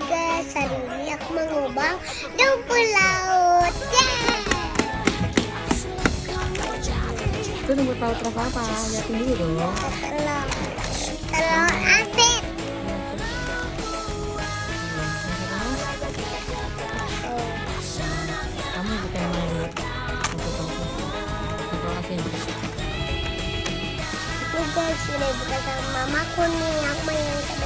guys, hari ini aku mengubah rumput laut. Itu rumput laut rasa apa? Lihatin dulu dong. Telur asin. Kamu bukan main rumput asin. Ini guys, sudah buka sama mamaku nih, aku main